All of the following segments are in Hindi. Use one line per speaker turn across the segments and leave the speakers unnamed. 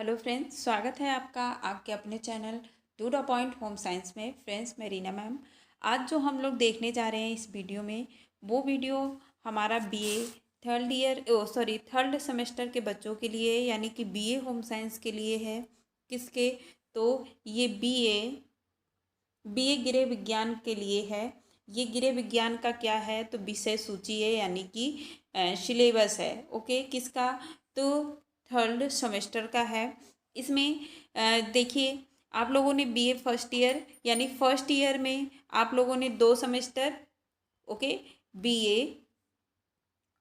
हेलो फ्रेंड्स, स्वागत है आपका आपके अपने channel to the point home science में। फ्रेंड्स, मैं रीना मैम। आज जो हम लोग देखने जा रहे हैं इस वीडियो में, वो वीडियो हमारा बीए थर्ड सेमेस्टर के बच्चों के लिए, यानी कि बीए होम साइंस के लिए है। किसके? तो ये बीए गृह विज्ञान के लिए है। ये गृह विज्ञान का क्या है? तो विषय सूची है, यानी कि सिलेबस है। ओके, किसका? तो थर्ड सेमेस्टर का है। इसमें देखिए, आप लोगों ने बीए फर्स्ट ईयर, यानी फर्स्ट ईयर में आप लोगों ने 2 semester. Okay, BA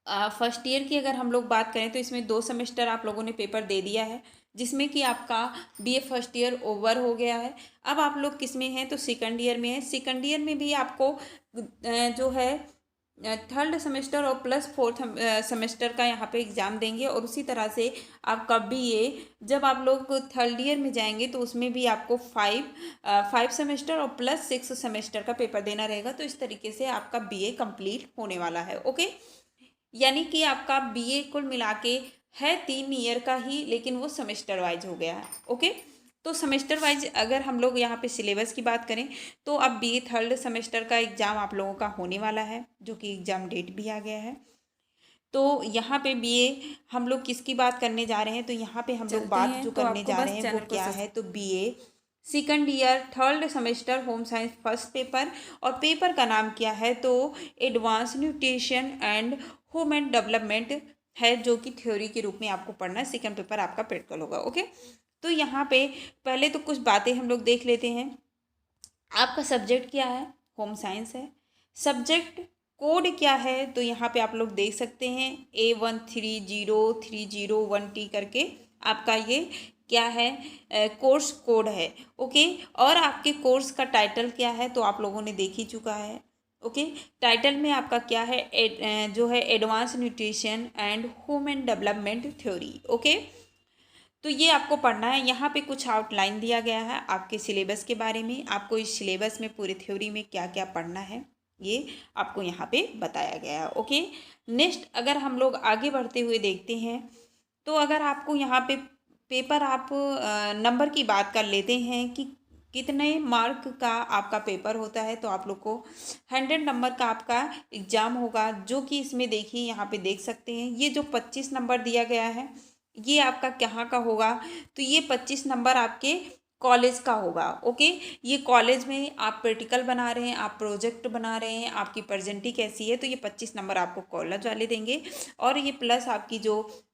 first year की अगर हम लोग बात करें तो इसमें 2 सेमेस्टर आप लोगों ने पेपर दे दिया है, जिसमें कि आपका बीए फर्स्ट ईयर ओवर हो गया है। अब आप लोग किस में हैं? तो सेकंड ईयर में है। सेकंड ईयर में भी आपको जो है थर्ड सेमेस्टर और प्लस फोर्थ सेमेस्टर का यहाँ पे एग्ज़ाम देंगे। और उसी तरह से आपका बीए जब आप लोग थर्ड ईयर में जाएंगे तो उसमें भी आपको 5 सेमेस्टर और प्लस 6 सेमेस्टर का पेपर देना रहेगा। तो इस तरीके से आपका बीए कंप्लीट होने वाला है। ओके, यानी कि आपका बीए कुल मिला के है 3 ईयर का ही, लेकिन वो सेमेस्टर वाइज हो गया है। ओके, तो सेमेस्टर वाइज अगर हम लोग यहाँ पे सिलेबस की बात करें तो अब बीए थर्ड सेमेस्टर का एग्ज़ाम आप लोगों का होने वाला है, जो कि एग्ज़ाम डेट भी आ गया है। तो यहाँ पे बीए हम लोग किसकी बात करने जा रहे हैं? तो यहाँ पे हम लोग बात जो करने जा रहे हैं वो क्या है? तो BA second year third semester home science first paper, और पेपर का नाम क्या है? तो advance nutrition and home and development है, जो कि थ्योरी के रूप में आपको पढ़ना है। सेकंड पेपर आपका प्रैक्टिकल होगा। ओके, तो यहाँ पे पहले तो कुछ बातें हम लोग देख लेते हैं। आपका सब्जेक्ट क्या है? होम साइंस है। सब्जेक्ट कोड क्या है? तो यहाँ पे आप लोग देख सकते हैं A130301T करके आपका ये क्या है? कोर्स कोड है। ओके, और आपके कोर्स का टाइटल क्या है? तो आप लोगों ने देख ही चुका है। ओके, टाइटल में आपका क्या है? जो है advance nutrition and home and development theory. Okay, तो ये आपको पढ़ना है। यहाँ पे कुछ आउटलाइन दिया गया है आपके सिलेबस के बारे में। आपको इस सिलेबस में पूरी थ्योरी में क्या क्या पढ़ना है, ये आपको यहाँ पे बताया गया है। ओके, नेक्स्ट अगर हम लोग आगे बढ़ते हुए देखते हैं, तो अगर आपको यहाँ पे पेपर आप नंबर की बात कर लेते हैं कि कितने मार्क का आपका पेपर होता है, तो आप लोग को 100 नंबर का आपका एग्ज़ाम होगा। जो कि इसमें देखिए, यहाँ पे देख सकते हैं, ये जो 25 नंबर दिया गया है, ये आपका कहाँ का होगा? तो ये 25 नंबर आपके कॉलेज का होगा। ओके, ये कॉलेज में आप प्रैक्टिकल बना रहे हैं, आप प्रोजेक्ट बना रहे हैं, आपकी प्रेजेंटी कैसी है, तो ये 25 नंबर आपको कॉलेज वाले देंगे। और ये प्लस आपकी जो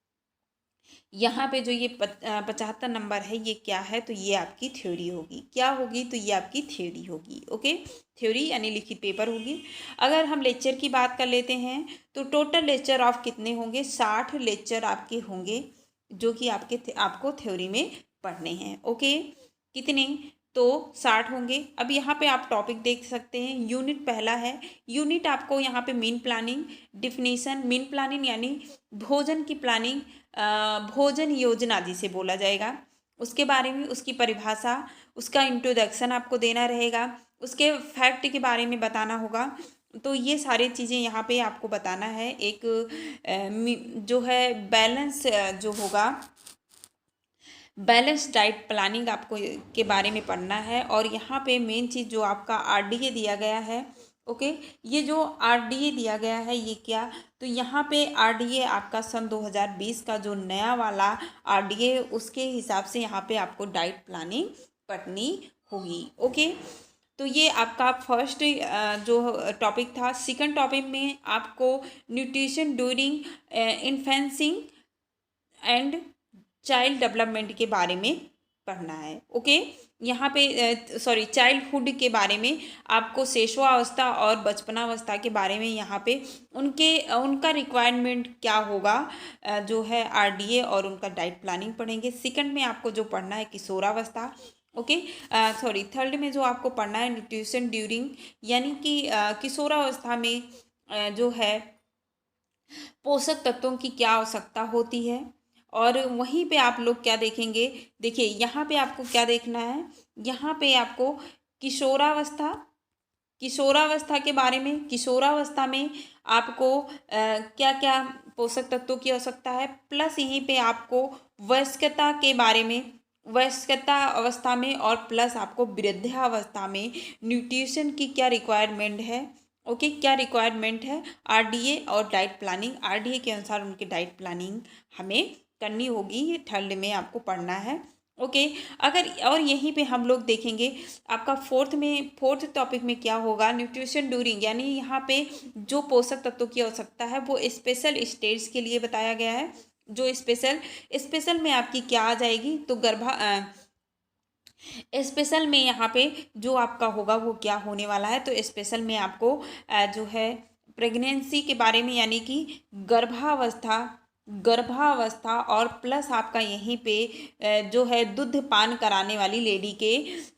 यहाँ पे जो ये 75 नंबर है, ये क्या है? तो ये आपकी थ्योरी होगी। क्या होगी? तो ये आपकी थ्योरी होगी। ओके, थ्योरी यानी लिखित पेपर होगी। अगर हम लेक्चर की बात कर लेते हैं, तो टोटल लेक्चर ऑफ कितने होंगे? 60 लेक्चर आपके होंगे, जो कि आपको थ्योरी में पढ़ने हैं। ओके, कितने? तो 60 होंगे। अब यहाँ पे आप टॉपिक देख सकते हैं। यूनिट पहला है। यूनिट आपको यहाँ पे mean planning definition, mean planning यानी भोजन की प्लानिंग, भोजन योजना जिसे बोला जाएगा, उसके बारे में, उसकी परिभाषा, उसका इंट्रोडक्शन आपको देना रहेगा, उसके फैक्ट के बारे में बताना होगा। तो ये सारी चीज़ें यहाँ पे आपको बताना है। एक जो है बैलेंस जो होगा, बैलेंस डाइट प्लानिंग आपको के बारे में पढ़ना है। और यहाँ पे मेन चीज़ जो आपका आरडीए दिया गया है। ओके, ये जो आरडीए दिया गया है, ये क्या? तो यहाँ पे आरडीए आपका सन 2020 का जो नया वाला आरडीए, उसके हिसाब से यहाँ पे आपको डाइट प्लानिंग पढ़नी होगी। ओके, तो ये आपका फर्स्ट जो टॉपिक था। सेकंड टॉपिक में आपको nutrition during infancy and child development के बारे में पढ़ना है। ओके, यहाँ पे चाइल्डहुड के बारे में आपको शैशवावस्था और बचपनावस्था के बारे में यहाँ पे उनका रिक्वायरमेंट क्या होगा, जो है आरडीए, और उनका डाइट प्लानिंग पढ़ेंगे। सेकंड में आपको जो पढ़ना है किशोरावस्था। ओके, थर्ड में जो आपको पढ़ना है न्यूट्रिशन ड्यूरिंग, यानी कि किशोरावस्था में जो है पोषक तत्वों की क्या आवश्यकता होती है। और वहीं पे आप लोग क्या देखेंगे? देखिए, यहाँ पे आपको क्या देखना है? यहाँ पे आपको किशोरावस्था किशोरावस्था के बारे में, किशोरावस्था में आपको क्या क्या पोषक तत्वों की आवश्यकता है, प्लस यहीं पे आपको वयस्कता के बारे में, वयस्कता अवस्था में, और प्लस आपको वृद्धावस्था में न्यूट्रिशन की क्या रिक्वायरमेंट है। ओके, क्या रिक्वायरमेंट है, आरडीए और डाइट प्लानिंग, आरडीए के अनुसार उनकी डाइट प्लानिंग हमें करनी होगी, ये थर्ड में आपको पढ़ना है। ओके, अगर और यहीं पे हम लोग देखेंगे आपका फोर्थ टॉपिक में क्या होगा, न्यूट्रिशन ड्यूरिंग, यानी यहाँ पे जो पोषक तत्वों की आवश्यकता है वो स्पेशल स्टेज के लिए बताया गया है। जो स्पेशल में आपकी क्या आ जाएगी, तो स्पेशल में यहाँ पे जो आपका होगा वो क्या होने वाला है, तो स्पेशल में आपको जो है प्रेगनेंसी के बारे में, यानी कि गर्भावस्था, गर्भावस्था और प्लस आपका यहीं पे जो है दूध पान कराने वाली लेडी के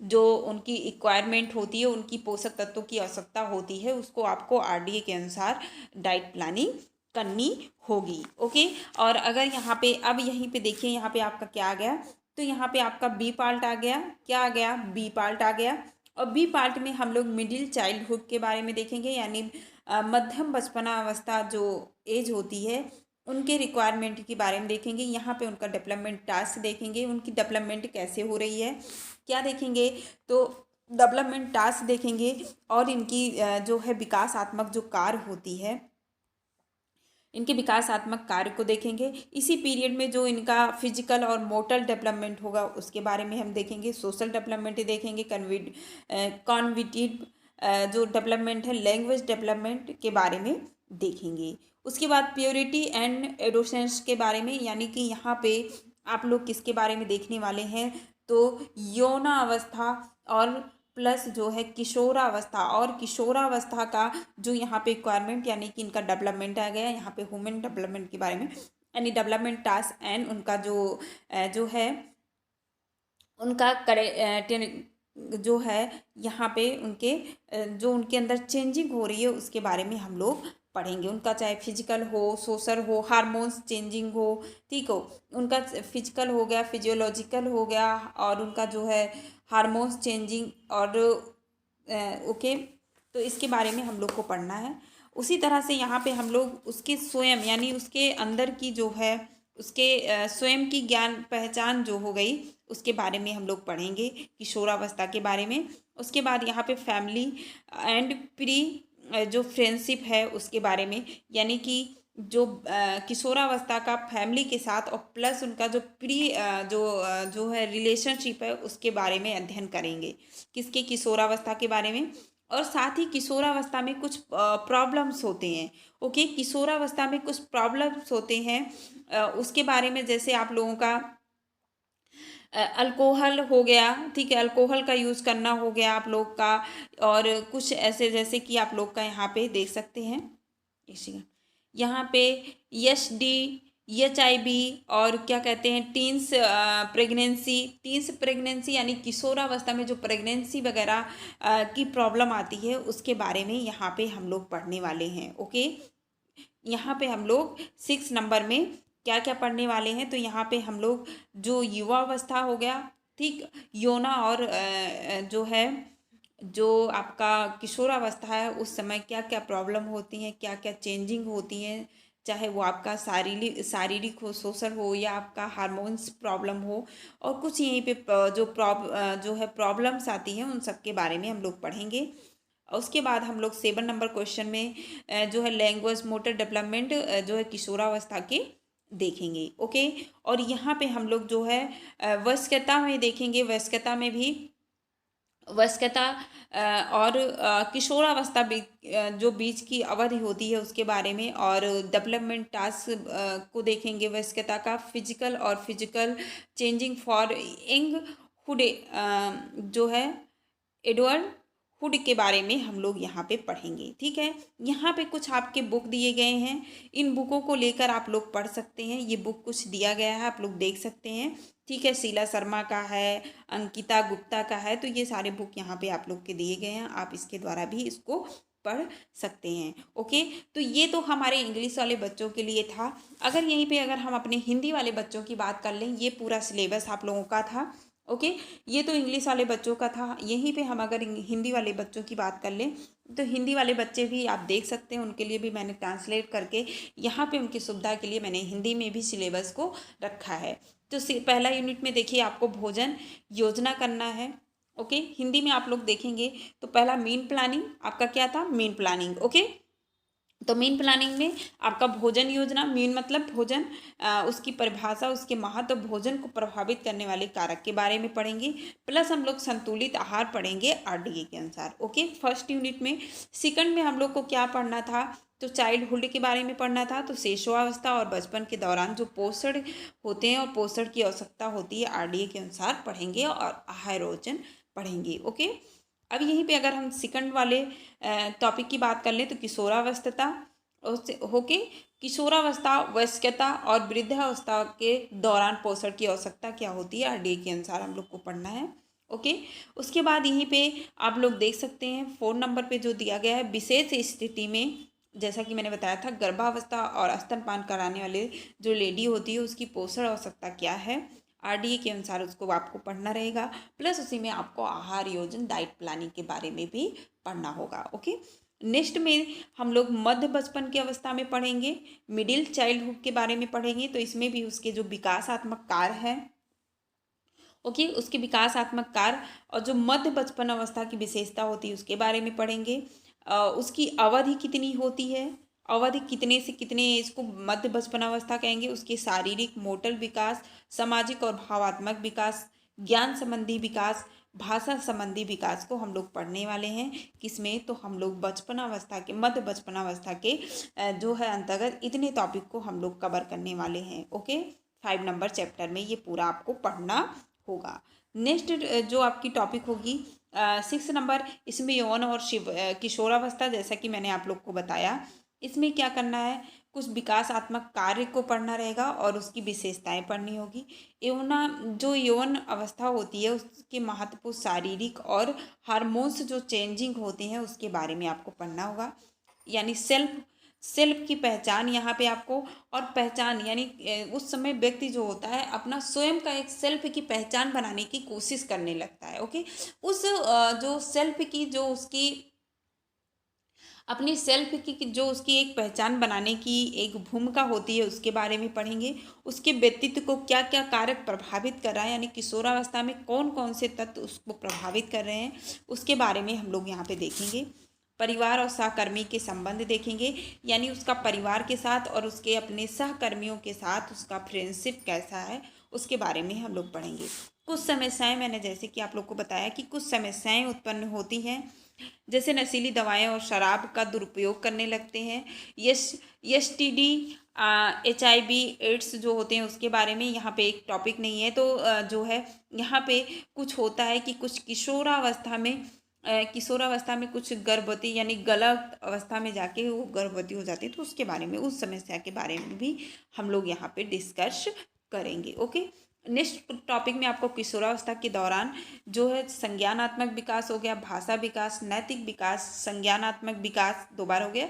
जो उनकी रिक्वायरमेंट होती है, उनकी पोषक तत्वों की आवश्यकता होती है, उसको आपको आरडीए के अनुसार डाइट प्लानिंग करनी होगी। ओके, और अगर यहाँ पे अब यहीं पे देखिए, यहाँ पे आपका क्या आ गया, तो यहाँ पे आपका बी पार्ट आ गया, क्या आ गया, बी पार्ट आ गया। और बी पार्ट में हम लोग मिडिल चाइल्डहुड के बारे में देखेंगे, यानी मध्यम बचपना अवस्था जो एज होती है उनके रिक्वायरमेंट के बारे में देखेंगे। यहाँ पे उनका डेवलपमेंट टास्क देखेंगे, उनकी डेवलपमेंट कैसे हो रही है क्या देखेंगे, तो डेवलपमेंट टास्क देखेंगे, और इनकी जो है विकासात्मक जो कार्य होती है, इनके विकासात्मक कार्य को देखेंगे। इसी पीरियड में जो इनका फिजिकल और मोटर डेवलपमेंट होगा उसके बारे में हम देखेंगे, सोशल डेवलपमेंट देखेंगे, कॉन्विटिव जो डेवलपमेंट है, लैंग्वेज डेवलपमेंट के बारे में देखेंगे। उसके बाद प्योरिटी एंड एडोसेंस के बारे में, यानी कि यहाँ पे आप लोग किसके बारे में देखने वाले हैं, तो यौना अवस्था और प्लस जो है किशोरावस्था, और किशोरावस्था का जो यहाँ पे रिक्वायरमेंट, यानी कि इनका डेवलपमेंट आ गया यहाँ पे ह्यूमन डेवलपमेंट के बारे में, यानी डेवलपमेंट टास्क एंड उनका जो है उनका जो है यहाँ पे उनके जो उनके अंदर चेंजिंग हो रही है उसके बारे में हम लोग पढ़ेंगे। उनका चाहे फिजिकल हो, सोशल हो, हार्मोन्स चेंजिंग हो, ठीक हो, उनका फिजिकल हो गया, फिजियोलॉजिकल हो गया, और उनका जो है हार्मोन्स चेंजिंग, और ओके, तो इसके बारे में हम लोग को पढ़ना है। उसी तरह से यहाँ पे हम लोग उसके स्वयं, यानी उसके अंदर की जो है उसके स्वयं की ज्ञान पहचान जो हो गई उसके बारे में हम लोग पढ़ेंगे, किशोरावस्था के बारे में। उसके बाद यहाँ पे फैमिली एंड प्री जो फ्रेंडशिप है उसके बारे में, यानी कि जो किशोरावस्था का फैमिली के साथ और प्लस उनका जो जो है रिलेशनशिप है उसके बारे में अध्ययन करेंगे, किसके, किशोरावस्था के बारे में। और साथ ही किशोरावस्था में कुछ प्रॉब्लम्स होते हैं। ओके, किशोरावस्था में कुछ प्रॉब्लम्स होते हैं उसके बारे में, जैसे आप लोगों का अल्कोहल हो गया, ठीक है, अल्कोहल का यूज़ करना हो गया आप लोग का, और कुछ ऐसे जैसे कि आप लोग का यहाँ पे देख सकते हैं, इसी यहाँ पे HIV और क्या कहते हैं टीन्स प्रेगनेंसी, यानी किशोरावस्था में जो प्रेगनेंसी वगैरह की प्रॉब्लम आती है उसके बारे में यहाँ पे हम लोग पढ़ने वाले हैं। ओके, यहाँ पे हम लोग 6 नंबर में क्या क्या पढ़ने वाले हैं, तो यहाँ पे हम लोग जो युवावस्था हो गया, ठीक, यौना, और जो है जो आपका किशोरावस्था है उस समय क्या क्या प्रॉब्लम होती हैं, क्या क्या चेंजिंग होती हैं, चाहे वो आपका शारीरिक हो, सोशल हो, या आपका हार्मोन्स प्रॉब्लम हो, और कुछ यहीं पे जो है प्रॉब्लम्स आती हैं उन सब के बारे में हम लोग पढ़ेंगे। उसके बाद हम लोग 7 नंबर क्वेश्चन में जो है लैंग्वेज मोटर डेवलपमेंट जो है किशोरावस्था के देखेंगे। ओके, और यहाँ पे हम लोग जो है वयस्कता में देखेंगे, वयस्कता में भी वयस्कता और किशोरावस्था जो बीच की अवधि होती है उसके बारे में, और डेवलपमेंट टास्क को देखेंगे वयस्कता का, physical changing for young hood जो है एडवर्ड हुड के बारे में हम लोग यहाँ पे पढ़ेंगे। ठीक है, यहाँ पे कुछ आपके बुक दिए गए हैं, इन बुकों को लेकर आप लोग पढ़ सकते हैं। ये बुक कुछ दिया गया है, आप लोग देख सकते हैं। ठीक है, शीला शर्मा का है, अंकिता गुप्ता का है, तो ये सारे बुक यहाँ पे आप लोग के दिए गए हैं, आप इसके द्वारा भी इसको पढ़ सकते हैं। ओके, तो ये तो हमारे इंग्लिश वाले बच्चों के लिए था। अगर यहीं पे अगर हम अपने हिंदी वाले बच्चों की बात कर लें, ये पूरा सिलेबस आप लोगों का था। ओके। ये तो इंग्लिश वाले बच्चों का था। यहीं पे हम अगर हिंदी वाले बच्चों की बात कर लें तो हिंदी वाले बच्चे भी आप देख सकते हैं, उनके लिए भी मैंने ट्रांसलेट करके यहाँ पे उनकी सुविधा के लिए मैंने हिंदी में भी सिलेबस को रखा है। तो पहला यूनिट में देखिए आपको भोजन योजना करना है। ओके, हिंदी में आप लोग देखेंगे तो पहला मील प्लानिंग आपका क्या था, मील प्लानिंग। ओके, तो मील प्लानिंग में आपका भोजन योजना, मील मतलब भोजन, उसकी परिभाषा, उसके महत्व, भोजन को प्रभावित करने वाले कारक के बारे में पढ़ेंगे, प्लस हम लोग संतुलित आहार पढ़ेंगे आरडीए के अनुसार। ओके, फर्स्ट यूनिट में। सेकंड में हम लोग को क्या पढ़ना था, तो चाइल्डहुड के बारे में पढ़ना था। तो शैशवावस्था और बचपन के दौरान जो पोषण होते हैं और पोषण की आवश्यकता होती है आरडीए के अनुसार पढ़ेंगे और आहारोचन पढ़ेंगे। ओके, अब यहीं पे अगर हम सेकंड वाले टॉपिक की बात कर लें तो किशोरावस्था होके किशोरावस्था, वयस्कता और वृद्धावस्था के दौरान पोषण की आवश्यकता क्या होती है आरडीए के अनुसार हम लोग को पढ़ना है। ओके, उसके बाद यहीं पे आप लोग देख सकते हैं 4 नंबर पे जो दिया गया है, विशेष स्थिति में, जैसा कि मैंने बताया था, गर्भावस्था और स्तनपान कराने वाले जो लेडी होती है उसकी पोषण आवश्यकता क्या है आरडीए के अनुसार, उसको आपको पढ़ना रहेगा। प्लस उसी में आपको आहार योजना, डाइट प्लानिंग के बारे में भी पढ़ना होगा। ओके, नेक्स्ट में हम लोग मध्य बचपन की अवस्था में पढ़ेंगे, मिडिल चाइल्डहुड के बारे में पढ़ेंगे। तो इसमें भी उसके जो विकासात्मक कार्य है, ओके, उसके विकासात्मक कार्य और जो मध्य बचपन अवस्था की विशेषता होती है उसके बारे में पढ़ेंगे। उसकी अवधि कितनी होती है, अवधि कितने से कितने एज को मध्य बचपन अवस्था कहेंगे, उसके शारीरिक, मोटर विकास, सामाजिक और भावात्मक विकास, ज्ञान संबंधी विकास, भाषा संबंधी विकास को हम लोग पढ़ने वाले हैं। किसमें, तो हम लोग बचपन अवस्था के, मध्य बचपन अवस्था के जो है अंतर्गत इतने टॉपिक को हम लोग कवर करने वाले हैं। ओके, 5 नंबर चैप्टर में ये पूरा आपको पढ़ना होगा। नेक्स्ट जो आपकी टॉपिक होगी 6 नंबर, इसमें यौन और किशोरावस्था, जैसा कि मैंने आप लोग को बताया, इसमें क्या करना है, कुछ विकासात्मक कार्य को पढ़ना रहेगा और उसकी विशेषताएं पढ़नी होगी। जो यौन अवस्था होती है उसके महत्वपूर्ण शारीरिक और हार्मोन्स जो चेंजिंग होते हैं उसके बारे में आपको पढ़ना होगा। यानी सेल्फ की पहचान यहाँ पे आपको, और पहचान यानी उस समय व्यक्ति जो होता है अपना स्वयं का एक सेल्फ की पहचान बनाने की कोशिश करने लगता है। ओके, उस जो सेल्फ की, जो उसकी अपनी सेल्फ की जो उसकी एक पहचान बनाने की एक भूमिका होती है उसके बारे में पढ़ेंगे। उसके व्यक्तित्व को क्या क्या कारक प्रभावित कर रहा है, यानी किशोरावस्था में कौन कौन से तत्व उसको प्रभावित कर रहे हैं उसके बारे में हम लोग यहाँ पे देखेंगे। परिवार और सहकर्मी के संबंध देखेंगे, यानी उसका परिवार के साथ और उसके अपने सहकर्मियों के साथ उसका फ्रेंडशिप कैसा है उसके बारे में हम लोग पढ़ेंगे। कुछ समस्याएं, मैंने जैसे कि आप लोग को बताया कि कुछ समस्याएं उत्पन्न होती हैं, जैसे नशीली दवाएं और शराब का दुरुपयोग करने लगते हैं। एसटीडी, HIV, एड्स जो होते हैं उसके बारे में यहाँ पे एक टॉपिक नहीं है। तो जो है यहाँ पे कुछ होता है कि कुछ किशोरावस्था में कुछ गर्भवती यानी गलत अवस्था में जाके वो गर्भवती हो जाती है, तो उसके बारे में, उस समस्या के बारे में भी हम लोग यहाँ पे डिस्कस करेंगे। ओके, नेक्स्ट टॉपिक में आपको किशोरावस्था के दौरान जो है संज्ञानात्मक विकास हो गया, भाषा विकास, नैतिक विकास, संज्ञानात्मक विकास 2 बार हो गया,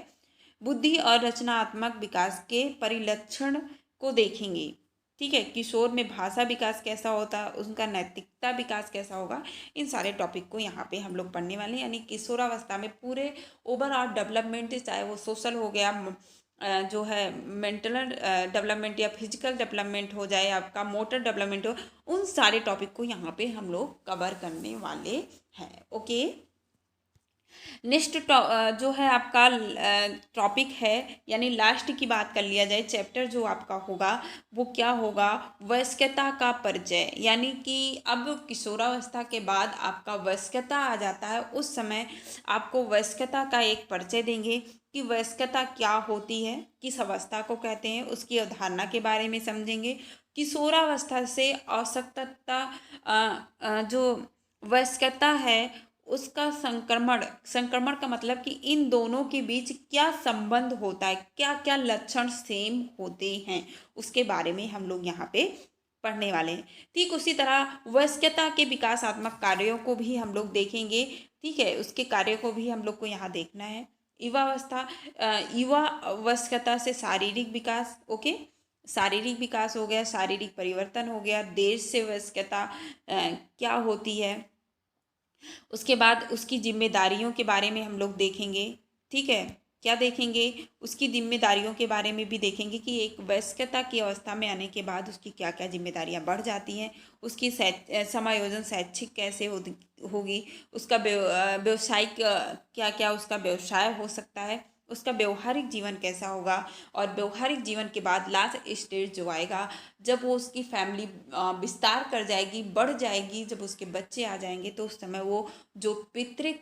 बुद्धि और रचनात्मक विकास के परिलक्षण को देखेंगे। ठीक है, किशोर में भाषा विकास कैसा होता है, उनका नैतिकता विकास कैसा होगा, इन सारे टॉपिक को यहाँ पे हम लोग पढ़ने वाले हैं। यानी किशोरावस्था में पूरे ओवरऑल डेवलपमेंट, चाहे वो सोशल हो गया, जो है मेंटल डेवलपमेंट या फिजिकल डेवलपमेंट हो जाए, आपका मोटर डेवलपमेंट हो, उन सारे टॉपिक को यहाँ पे हम लोग कवर करने वाले हैं। ओके, नेक्स्ट जो है आपका टॉपिक है, यानी लास्ट की बात कर लिया जाए, चैप्टर जो आपका होगा वो क्या होगा, वयस्कता का परिचय। यानी कि अब किशोरावस्था के बाद आपका वयस्कता आ जाता है, उस समय आपको वयस्कता का एक परिचय देंगे कि वयस्कता क्या होती है, किस अवस्था को कहते हैं, उसकी अवधारणा के बारे में समझेंगे। किशोरावस्था से अवसक्तता जो वयस्कता है उसका संक्रमण का मतलब कि इन दोनों के बीच क्या संबंध होता है, क्या क्या लक्षण सेम होते हैं, उसके बारे में हम लोग यहाँ पे पढ़ने वाले हैं। ठीक उसी तरह वयस्कता के विकासात्मक कार्यों को भी हम लोग देखेंगे। ठीक है, उसके कार्यों को भी हम लोग को यहाँ देखना है। युवा वयस्कता से शारीरिक विकास, ओके, शारीरिक विकास हो गया, शारीरिक परिवर्तन हो गया, देश से वयस्कता क्या होती है, उसके बाद उसकी जिम्मेदारियों के बारे में हम लोग देखेंगे। ठीक है, क्या देखेंगे, उसकी जिम्मेदारियों के बारे में भी देखेंगे कि एक वयस्कता की अवस्था में आने के बाद उसकी क्या क्या जिम्मेदारियां बढ़ जाती हैं, उसकी समायोजन शैक्षिक कैसे होगी, उसका व्यवसायिक क्या क्या उसका व्यवसाय हो सकता है, उसका व्यवहारिक जीवन कैसा होगा, और व्यवहारिक जीवन के बाद लास्ट स्टेज जो आएगा जब वो उसकी फैमिली विस्तार कर जाएगी, बढ़ जाएगी, जब उसके बच्चे आ जाएंगे तो उस समय वो जो पितृक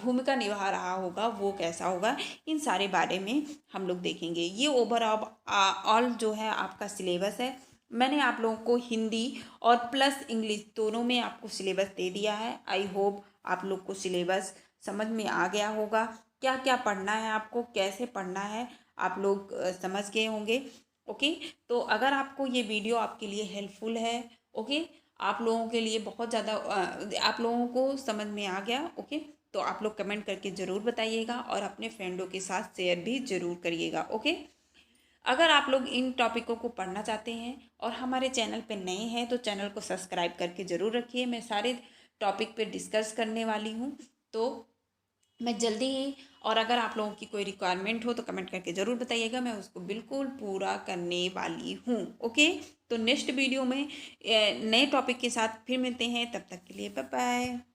भूमिका निभा रहा होगा वो कैसा होगा, इन सारे बारे में हम लोग देखेंगे। ये ओवरऑल ऑल जो है आपका सिलेबस है। मैंने आप लोगों को हिंदी और प्लस इंग्लिश दोनों में आपको सिलेबस दे दिया है। आई होप आप लोग को सिलेबस समझ में आ गया होगा, क्या क्या पढ़ना है, आपको कैसे पढ़ना है, आप लोग समझ गए होंगे। ओके, तो अगर आपको ये वीडियो आपके लिए हेल्पफुल है, ओके, आप लोगों के लिए बहुत ज़्यादा आप लोगों को समझ में आ गया, ओके, तो आप लोग कमेंट करके ज़रूर बताइएगा और अपने फ्रेंडों के साथ शेयर भी ज़रूर करिएगा। ओके, अगर आप लोग इन टॉपिकों को पढ़ना चाहते हैं और हमारे चैनल पे नए हैं तो चैनल को सब्सक्राइब करके ज़रूर रखिए। मैं सारे टॉपिक पे डिस्कस करने वाली हूँ, तो मैं जल्दी ही, और अगर आप लोगों की कोई रिक्वायरमेंट हो तो कमेंट करके ज़रूर बताइएगा, मैं उसको बिल्कुल पूरा करने वाली हूँ। ओके, तो नेक्स्ट वीडियो में नए टॉपिक के साथ फिर मिलते हैं, तब तक के लिए बाय बाय।